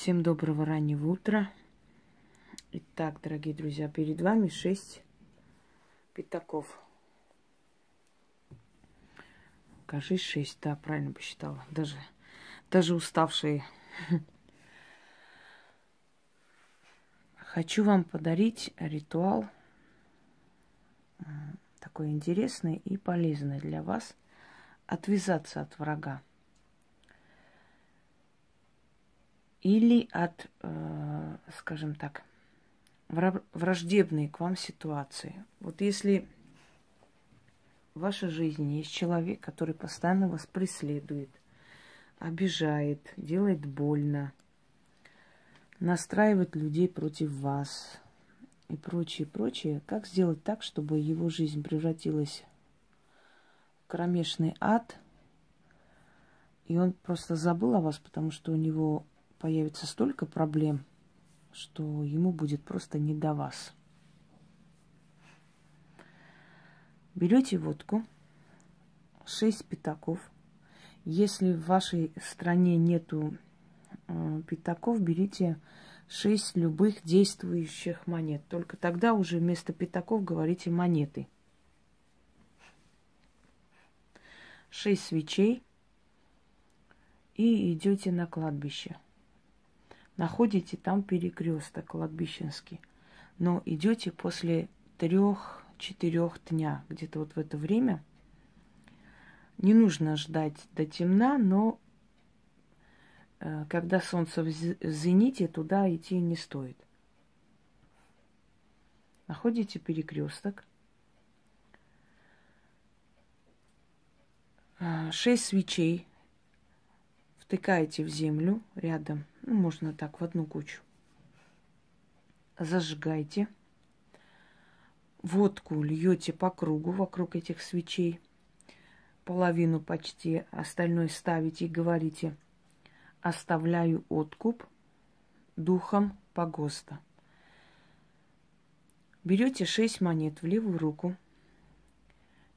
Всем доброго раннего утра. Итак, дорогие друзья, перед вами 6 пятаков. Кажись, 6, да, правильно посчитала. Даже уставшие. Хочу вам подарить ритуал такой интересный и полезный для вас. Отвязаться от врага. Или от, скажем так, враждебной к вам ситуации. Вот если в вашей жизни есть человек, который постоянно вас преследует, обижает, делает больно, настраивает людей против вас и прочее, прочее, как сделать так, чтобы его жизнь превратилась в кромешный ад, и он просто забыл о вас, потому что у него появится столько проблем, что ему будет просто не до вас. Берете водку, 6 пятаков. Если в вашей стране нету пятаков, берите 6 любых действующих монет. Только тогда уже вместо пятаков говорите монеты. 6 свечей и идете на кладбище. Находите там перекресток кладбищенский, но идете после 3-4 дня, где-то вот в это время. Не нужно ждать до темна, но когда солнце в зените, туда идти не стоит. Находите перекресток, 6 свечей втыкаете в землю рядом, можно так в одну кучу. Зажигайте. Водку льете по кругу вокруг этих свечей. Половину почти, остальное ставите и говорите: оставляю откуп духом погоста. Берете 6 монет в левую руку,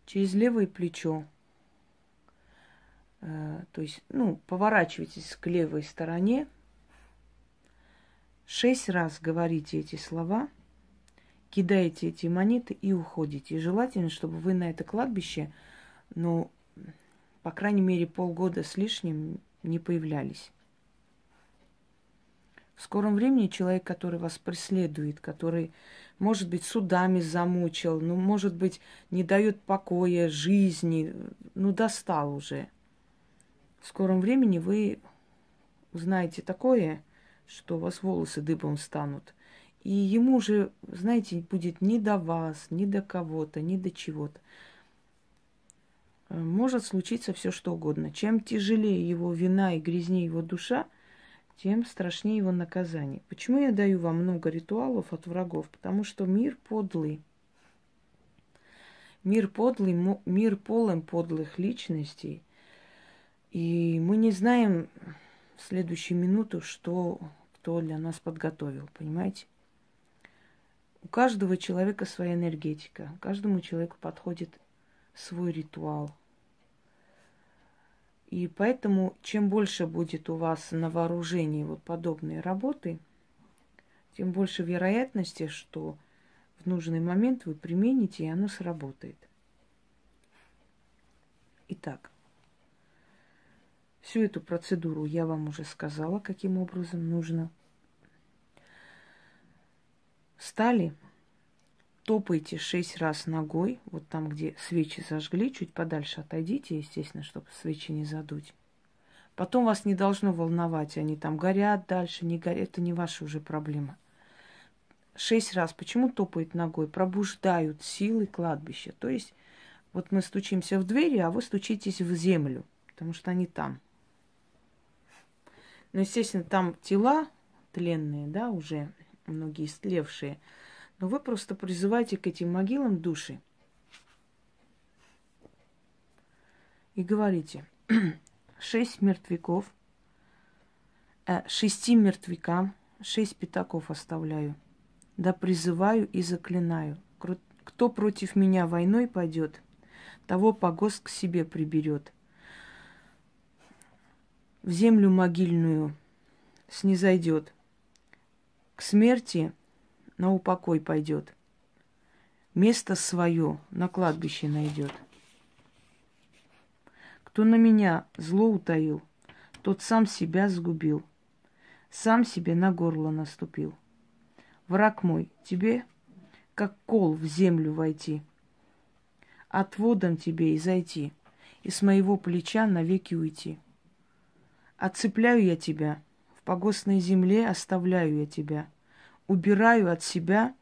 через левое плечо, то есть, поворачивайтесь к левой стороне, 6 раз говорите эти слова, кидаете эти монеты и уходите. И желательно, чтобы вы на это кладбище, по крайней мере, полгода с лишним не появлялись. В скором времени человек, который вас преследует, который, может быть, судами замучил, может быть, не дает покоя жизни, достал уже. В скором времени вы узнаете такое, что у вас волосы дыбом станут. И ему уже, знаете, будет ни до вас, ни до кого-то, ни до чего-то. Может случиться все что угодно. Чем тяжелее его вина и грязнее его душа, тем страшнее его наказание. Почему я даю вам много ритуалов от врагов? Потому что мир подлый. Мир подлый, мир полон подлых личностей. И мы не знаем в следующую минуту, что кто для нас подготовил, понимаете? У каждого человека своя энергетика. Каждому человеку подходит свой ритуал. И поэтому, чем больше будет у вас на вооружении вот подобной работы, тем больше вероятности, что в нужный момент вы примените, и оно сработает. Итак, всю эту процедуру я вам уже сказала, каким образом нужно. Встали, топайте 6 раз ногой, вот там, где свечи зажгли, чуть подальше отойдите, естественно, чтобы свечи не задуть. Потом вас не должно волновать, они там горят дальше, не горят, это не ваша уже проблема. 6 раз. Почему топают ногой? Пробуждают силы кладбища. То есть, вот мы стучимся в двери, а вы стучитесь в землю, потому что они там. Но, естественно, там тела тленные, да, уже многие истлевшие. Но вы просто призываете к этим могилам души. И говорите: 6 мертвяков, 6 мертвякам, 6 пятаков оставляю. Да призываю и заклинаю. Кто против меня войной пойдет, того погост к себе приберет. В землю могильную снизойдет, к смерти на упокой пойдет, место свое на кладбище найдет. Кто на меня зло утаил, тот сам себя сгубил, сам себе на горло наступил. Враг мой, тебе, как кол в землю войти, отводом тебе и зайти, и с моего плеча навеки уйти. Отцепляю я тебя, в погостной земле оставляю я тебя, убираю от себя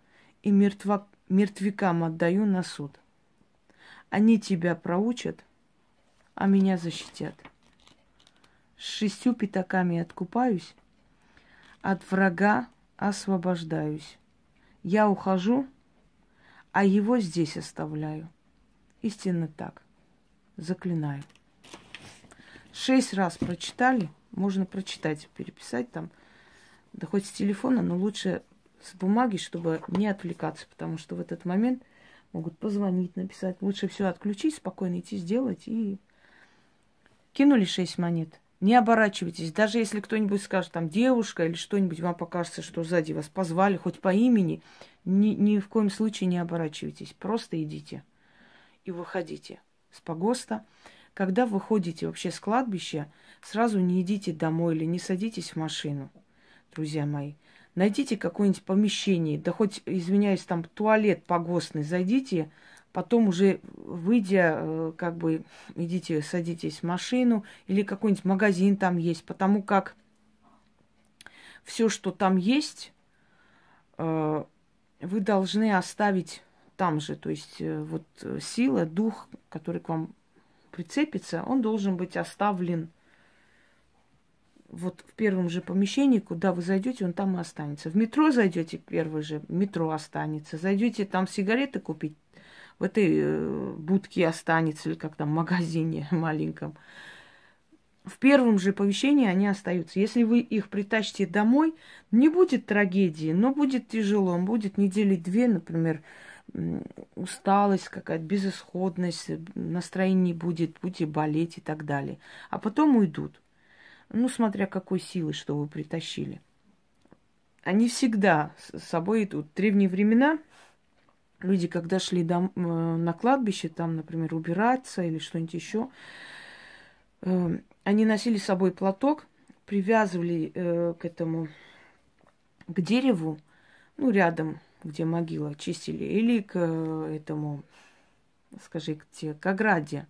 и мертвякам отдаю на суд. Они тебя проучат, а меня защитят. С 6 пятаками откупаюсь, от врага освобождаюсь. Я ухожу, а его здесь оставляю. Истинно так. Заклинаю. 6 раз прочитали. Можно прочитать, переписать там. Да хоть с телефона, но лучше с бумаги, чтобы не отвлекаться. Потому что в этот момент могут позвонить, написать. Лучше все отключить, спокойно идти сделать. И кинули 6 монет. Не оборачивайтесь. Даже если кто-нибудь скажет, там, девушка или что-нибудь, вам покажется, что сзади вас позвали, хоть по имени, ни в коем случае не оборачивайтесь. Просто идите и выходите с погоста. Когда выходите вообще с кладбища, сразу не идите домой или не садитесь в машину, друзья мои. Найдите какое-нибудь помещение, да хоть, извиняюсь, там туалет погостный, зайдите, потом уже выйдя, как бы, идите, садитесь в машину или какой-нибудь магазин там есть, потому как все, что там есть, вы должны оставить там же. То есть вот сила, дух, который к вам прицепится, он должен быть оставлен вот в первом же помещении, куда вы зайдете, он там и останется. В метро зайдете, первый же, метро останется. Зайдете там сигареты купить, в этой будке останется, или как там, магазине маленьком. В первом же помещении они остаются. Если вы их притащите домой, не будет трагедии, но будет тяжело. Будет недели 2, например, усталость какая-то, безысходность, настроение будет, будете болеть и так далее. А потом уйдут. Ну, смотря какой силы, что вы притащили. Они всегда с собой идут. В древние времена люди, когда шли на кладбище, там, например, убираться или что-нибудь еще, они носили с собой платок, привязывали к дереву, рядом, где могила, чистили, или к этому, к ограде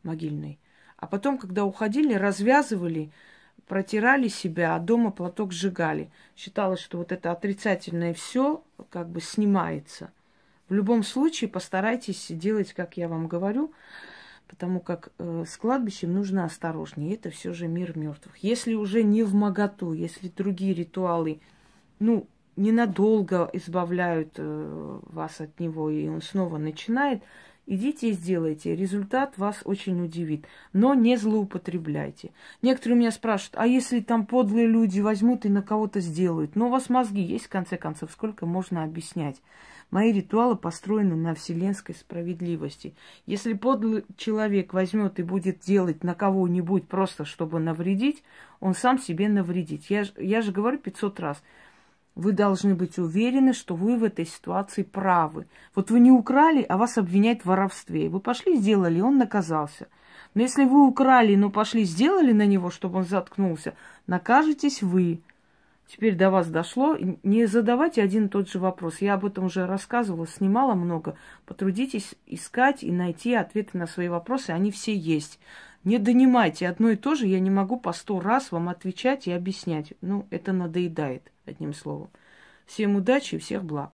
могильной. А потом, когда уходили, развязывали, протирали себя, а дома платок сжигали. Считалось, что вот это отрицательное все как бы снимается. В любом случае постарайтесь делать, как я вам говорю, потому как с кладбищем нужно осторожнее. Это все же мир мертвых. Если уже не вмоготу, если другие ритуалы, ненадолго избавляют вас от него, и он снова начинает, идите и сделайте. Результат вас очень удивит. Но не злоупотребляйте. Некоторые у меня спрашивают, а если там подлые люди возьмут и на кого-то сделают? Но у вас мозги есть, в конце концов, сколько можно объяснять? Мои ритуалы построены на вселенской справедливости. Если подлый человек возьмет и будет делать на кого-нибудь просто, чтобы навредить, он сам себе навредит. Я же говорю 500 раз. Вы должны быть уверены, что вы в этой ситуации правы. Вот вы не украли, а вас обвиняют в воровстве. Вы пошли, сделали, он наказался. Но если вы украли, но пошли, сделали на него, чтобы он заткнулся, накажетесь вы. Теперь до вас дошло. Не задавайте один и тот же вопрос. Я об этом уже рассказывала, снимала много. Потрудитесь искать и найти ответы на свои вопросы. Они все есть. Не донимайте одно и то же. Я не могу по 100 раз вам отвечать и объяснять. Это надоедает, одним словом. Всем удачи и всех благ.